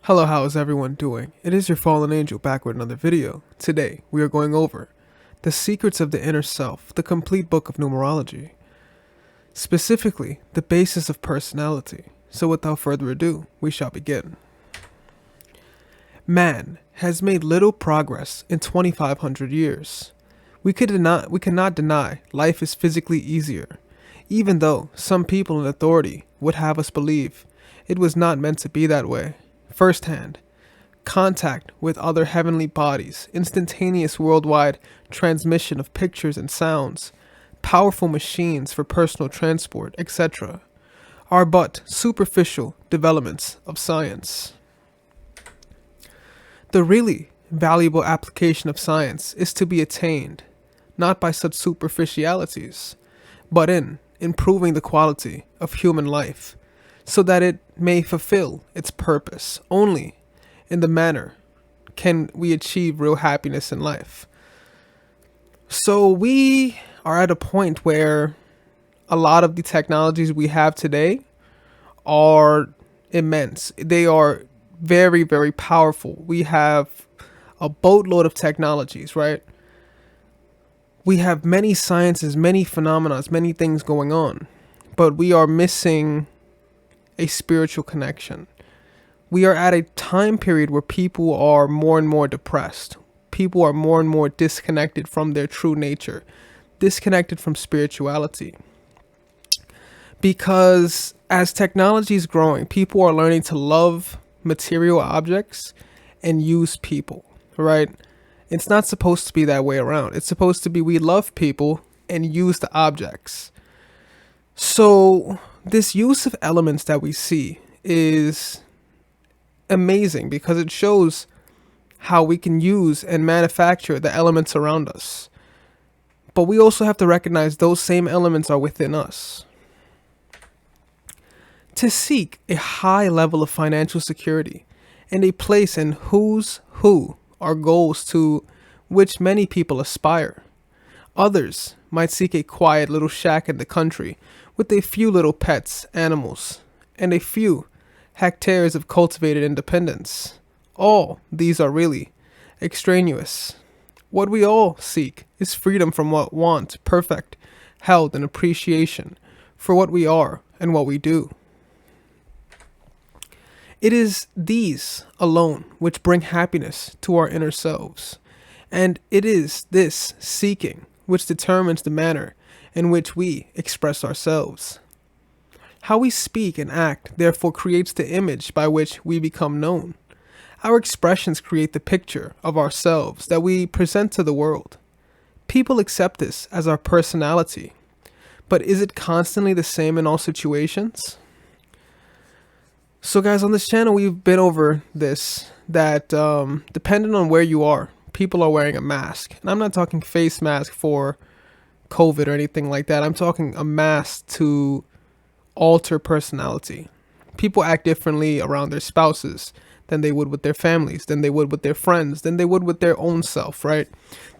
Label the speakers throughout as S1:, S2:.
S1: Hello, how is everyone doing? It is your fallen angel back with another video. Today, we are going over the secrets of the inner self, the complete book of numerology. Specifically, the basis of personality. So without further ado, we shall begin. Man has made little progress in 2,500 years. We cannot deny life is physically easier, even though some people in authority would have us believe it was not meant to be that way. Firsthand, contact with other heavenly bodies, instantaneous worldwide transmission of pictures and sounds, powerful machines for personal transport, etc., are but superficial developments of science. The really valuable application of science is to be attained, not by such superficialities, but in improving the quality of human life, so that it may fulfill its purpose. Only in the manner can we achieve real happiness in life. So we are at a point where a lot of the technologies we have today are immense. They are very, very powerful. We have a boatload of technologies, right? We have many sciences, many phenomena, many things going on, but we are missing a spiritual connection. We are at a time period where people are more and more depressed. People are more and more disconnected from their true nature, disconnected from spirituality. Because as technology is growing, people are learning to love material objects and use people, right? It's not supposed to be that way around. It's supposed to be we love people and use the objects. So this use of elements that we see is amazing because it shows how we can use and manufacture the elements around us. But we also have to recognize those same elements are within us. To seek a high level of financial security and a place in who's who are goals to which many people aspire. Others might seek a quiet little shack in the country with a few little pets, animals, and a few hectares of cultivated independence. All these are really extraneous. What we all seek is freedom from what want, perfect health, and appreciation for what we are and what we do. It is these alone which bring happiness to our inner selves, and it is this seeking which determines the manner in which we express ourselves. How we speak and act therefore creates the image by which we become known. Our expressions create the picture of ourselves that we present to the world. People accept this as our personality, but is it constantly the same in all situations? So guys, on this channel we've been over this, that depending on where you are, people are wearing a mask. And I'm not talking face mask for COVID or anything like that. I'm talking a mask to alter personality. People act differently around their spouses than they would with their families, than they would with their friends, than they would with their own self, right?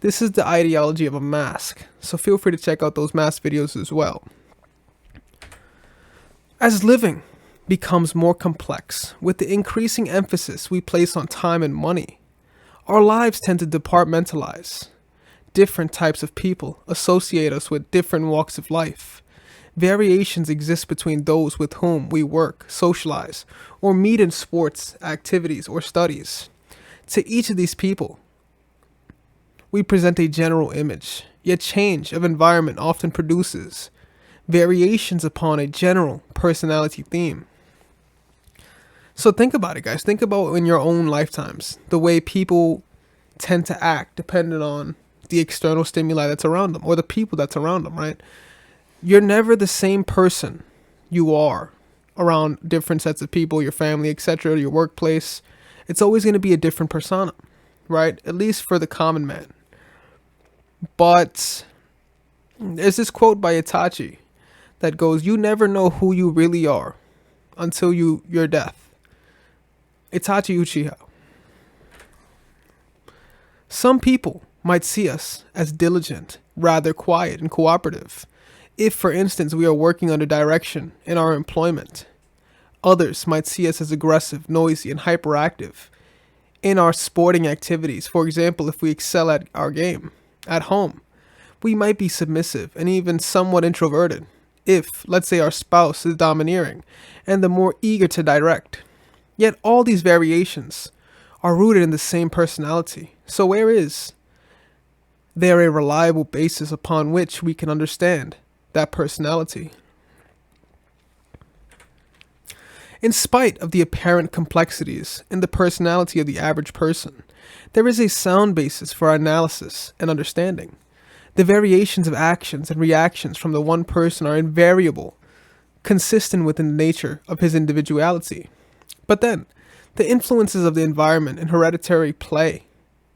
S1: This is the ideology of a mask. So feel free to check out those mask videos as well. As living becomes more complex, with the increasing emphasis we place on time and money, our lives tend to departmentalize. Different types of people associate us with different walks of life. Variations exist between those with whom we work, socialize, or meet in sports, activities, or studies. To each of these people, we present a general image, yet change of environment often produces variations upon a general personality theme. So think about it, guys. Think about in your own lifetimes, the way people tend to act depending on the external stimuli that's around them or the people that's around them, right? You're never the same person you are around different sets of people, your family, etc., your workplace. It's always going to be a different persona, right? At least for the common man. But there's this quote by Itachi that goes, "You never know who you really are until your death." Itachi Uchiha. Some people might see us as diligent, rather quiet and cooperative, if, for instance, we are working under direction in our employment. Others might see us as aggressive, noisy, and hyperactive in our sporting activities. For example, if we excel at our game. At home, we might be submissive and even somewhat introverted if, let's say, our spouse is domineering and the more eager to direct. Yet all these variations are rooted in the same personality. So where is there a reliable basis upon which we can understand that personality? In spite of the apparent complexities in the personality of the average person, there is a sound basis for our analysis and understanding. The variations of actions and reactions from the one person are invariable, consistent within the nature of his individuality. But then, the influences of the environment and hereditary play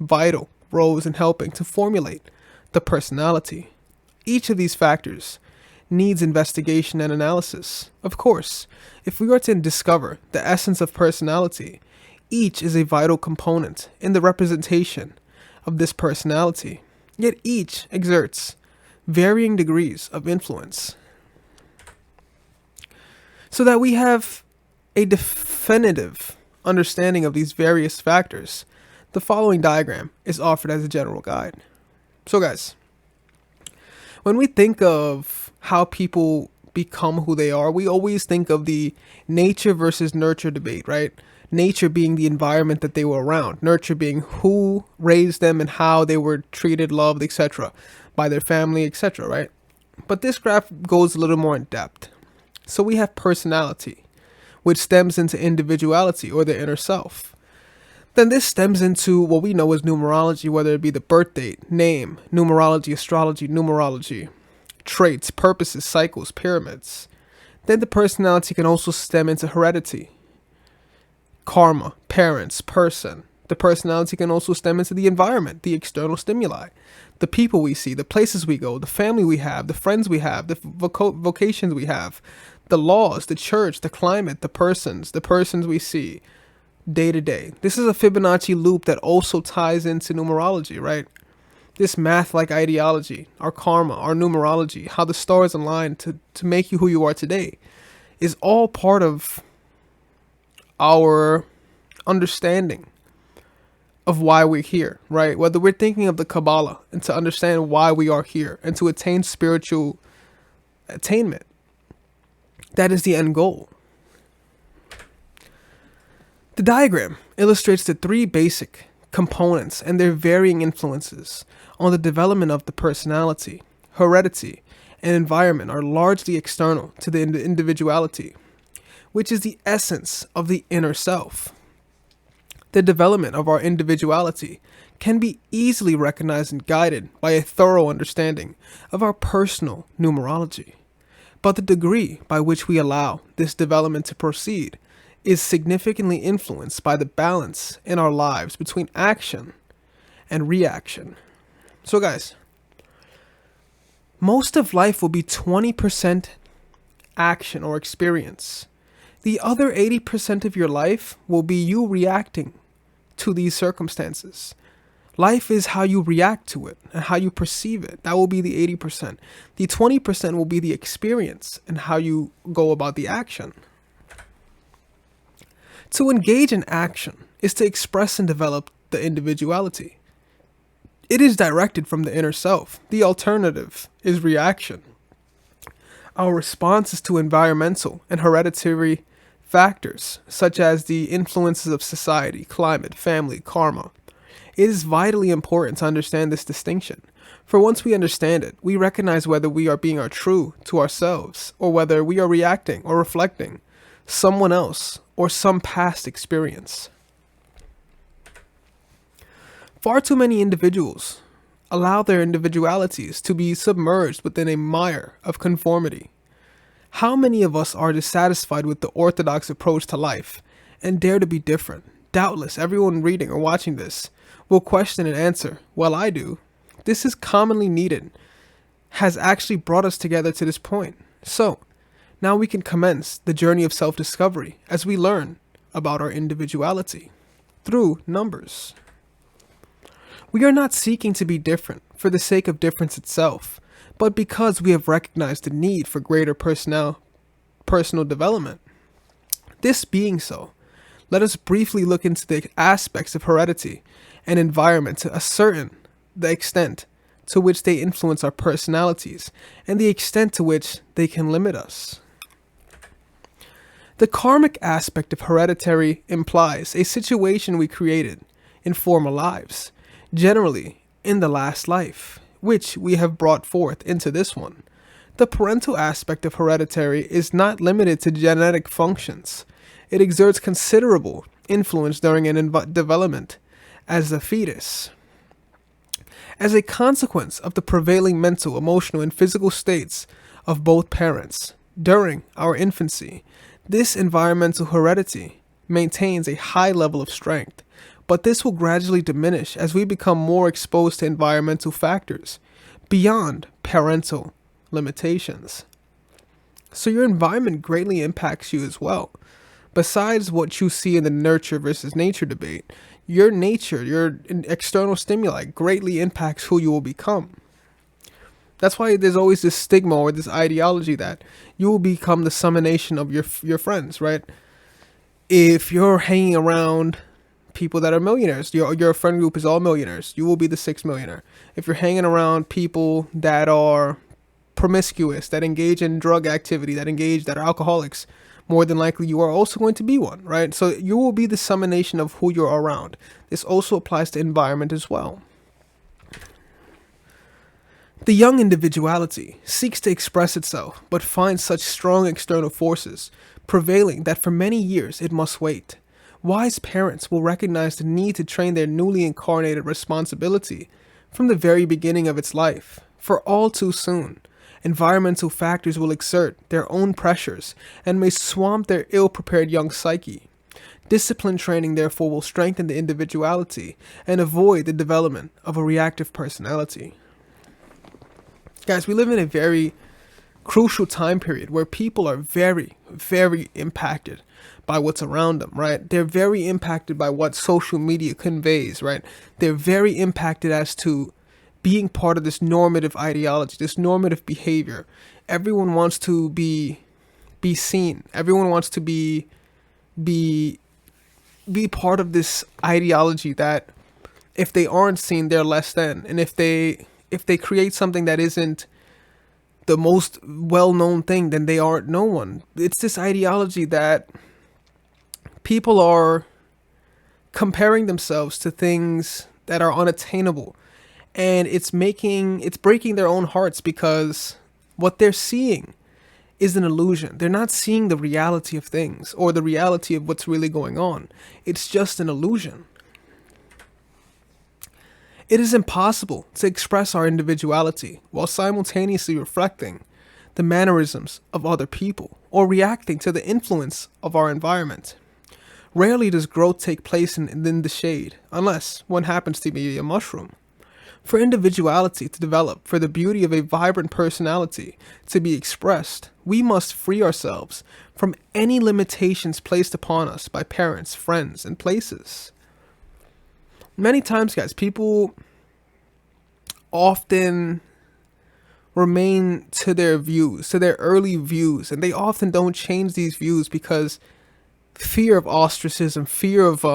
S1: vital roles in helping to formulate the personality. Each of these factors needs investigation and analysis. Of course, if we are to discover the essence of personality, each is a vital component in the representation of this personality, yet each exerts varying degrees of influence. So that we have a definitive understanding of these various factors, the following diagram is offered as a general guide. So guys, when we think of how people become who they are, we always think of the nature versus nurture debate, right? Nature being the environment that they were around, nurture being who raised them and how they were treated, loved, etc. by their family, etc., right? But this graph goes a little more in depth. So we have personality, which stems into individuality or the inner self. Then this stems into what we know as numerology, whether it be the birth date, name, numerology, astrology, numerology, traits, purposes, cycles, pyramids. Then the personality can also stem into heredity, karma, parents, person. The personality can also stem into the environment, the external stimuli, the people we see, the places we go, the family we have, the friends we have, the vocations we have, the laws, the church, the climate, the persons we see day to day. This is a Fibonacci loop that also ties into numerology, right? This math-like ideology, our karma, our numerology, how the stars align to make you who you are today, is all part of our understanding of why we're here, right? Whether we're thinking of the Kabbalah and to understand why we are here and to attain spiritual attainment, that is the end goal. The diagram illustrates the three basic components and their varying influences on the development of the personality. Heredity and environment are largely external to the individuality, which is the essence of the inner self. The development of our individuality can be easily recognized and guided by a thorough understanding of our personal numerology. But the degree by which we allow this development to proceed is significantly influenced by the balance in our lives between action and reaction. So guys, most of life will be 20% action or experience. The other 80% of your life will be you reacting to these circumstances. Life is how you react to it and how you perceive it. That will be the 80%. The 20% will be the experience and how you go about the action. To engage in action is to express and develop the individuality. It is directed from the inner self. The alternative is reaction. Our response is to environmental and hereditary factors, such as the influences of society, climate, family, karma. It is vitally important to understand this distinction, for once we understand it, we recognize whether we are being true to ourselves, or whether we are reacting or reflecting someone else or some past experience. Far too many individuals allow their individualities to be submerged within a mire of conformity. How many of us are dissatisfied with the orthodox approach to life and dare to be different? Doubtless everyone reading or watching this will question and answer, well, I do. This is commonly needed, has actually brought us together to this point. So, now we can commence the journey of self-discovery as we learn about our individuality through numbers. We are not seeking to be different for the sake of difference itself, but because we have recognized the need for greater personal development. This being so, let us briefly look into the aspects of heredity and environment to ascertain the extent to which they influence our personalities and the extent to which they can limit us. The karmic aspect of hereditary implies a situation we created in former lives, generally in the last life, which we have brought forth into this one. The parental aspect of hereditary is not limited to genetic functions. It exerts considerable influence during an development as a fetus. As a consequence of the prevailing mental, emotional, and physical states of both parents during our infancy, this environmental heredity maintains a high level of strength, but this will gradually diminish as we become more exposed to environmental factors beyond parental limitations. So your environment greatly impacts you as well. Besides what you see in the nurture versus nature debate, your nature, your external stimuli greatly impacts who you will become. That's why there's always this stigma or this ideology that you will become the summation of your friends, right? If you're hanging around people that are millionaires, your friend group is all millionaires, you will be the sixth millionaire. If you're hanging around people that are promiscuous, that engage in drug activity, that are alcoholics, more than likely you are also going to be one, right? So you will be the summation of who you're around. This also applies to environment as well. The young individuality seeks to express itself, but finds such strong external forces prevailing that for many years it must wait. Wise parents will recognize the need to train their newly incarnated responsibility from the very beginning of its life, for all too soon, environmental factors will exert their own pressures and may swamp their ill-prepared young psyche. Discipline training, therefore, will strengthen the individuality and avoid the development of a reactive personality. Guys, we live in a very crucial time period where people are very, very impacted by what's around them, right? They're very impacted by what social media conveys, right? They're very impacted as to being part of this normative ideology, this normative behavior. Everyone wants to be seen. Everyone wants to be part of this ideology that if they aren't seen, they're less than. And if they create something that isn't the most well-known thing, then they aren't no one. It's this ideology that people are comparing themselves to things that are unattainable. And it's breaking their own hearts because what they're seeing is an illusion. They're not seeing the reality of things or the reality of what's really going on. It's just an illusion. It is impossible to express our individuality while simultaneously reflecting the mannerisms of other people or reacting to the influence of our environment. Rarely does growth take place in the shade, unless one happens to be a mushroom. For individuality to develop, for the beauty of a vibrant personality to be expressed, we must free ourselves from any limitations placed upon us by parents, friends, and places. Many times, guys, people often remain to their views, to their early views, and they often don't change these views because fear of ostracism, fear of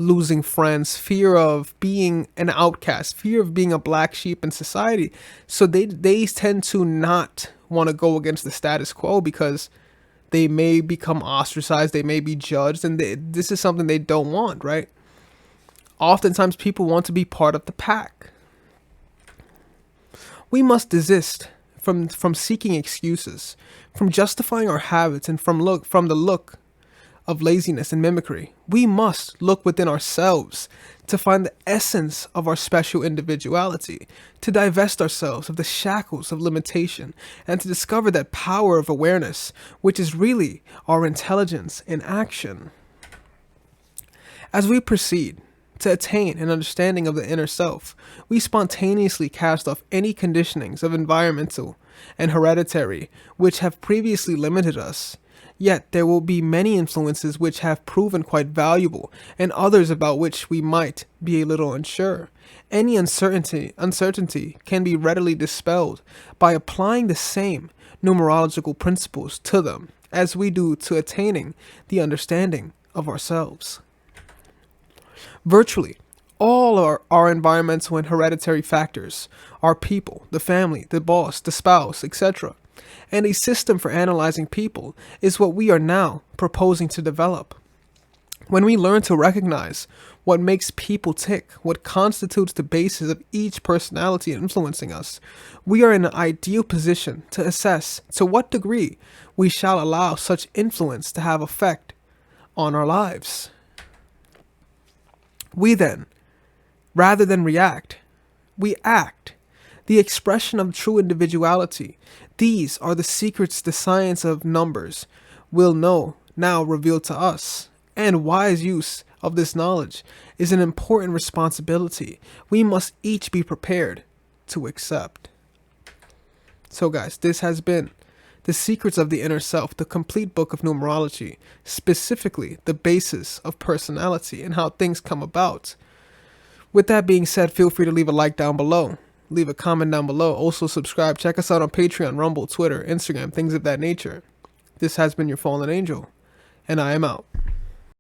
S1: losing friends, fear of being an outcast, fear of being a black sheep in society. So they tend to not want to go against the status quo because they may become ostracized, they may be judged, and this is something they don't want, right? Oftentimes people want to be part of the pack. We must desist from seeking excuses, from justifying our habits, and from the look of laziness and mimicry. We must look within ourselves to find the essence of our special individuality, to divest ourselves of the shackles of limitation, and to discover that power of awareness, which is really our intelligence in action. As we proceed to attain an understanding of the inner self, we spontaneously cast off any conditionings of environmental and hereditary which have previously limited us. Yet there will be many influences which have proven quite valuable, and others about which we might be a little unsure. Any uncertainty can be readily dispelled by applying the same numerological principles to them as we do to attaining the understanding of ourselves. Virtually all our environmental and hereditary factors, our people, the family, the boss, the spouse, etc., and a system for analyzing people is what we are now proposing to develop. When we learn to recognize what makes people tick, what constitutes the basis of each personality influencing us, we are in an ideal position to assess to what degree we shall allow such influence to have effect on our lives. We then, rather than react, we act. The expression of true individuality. These are the secrets the science of numbers will know now revealed to us. And wise use of this knowledge is an important responsibility we must each be prepared to accept. So guys, this has been The Secrets of the Inner Self, the complete book of numerology, specifically the basis of personality and how things come about. With that being said, feel free to leave a like down below. Leave a comment down below. Also subscribe. Check us out on Patreon, Rumble, Twitter, Instagram, things of that nature. This has been your fallen angel, and I am out.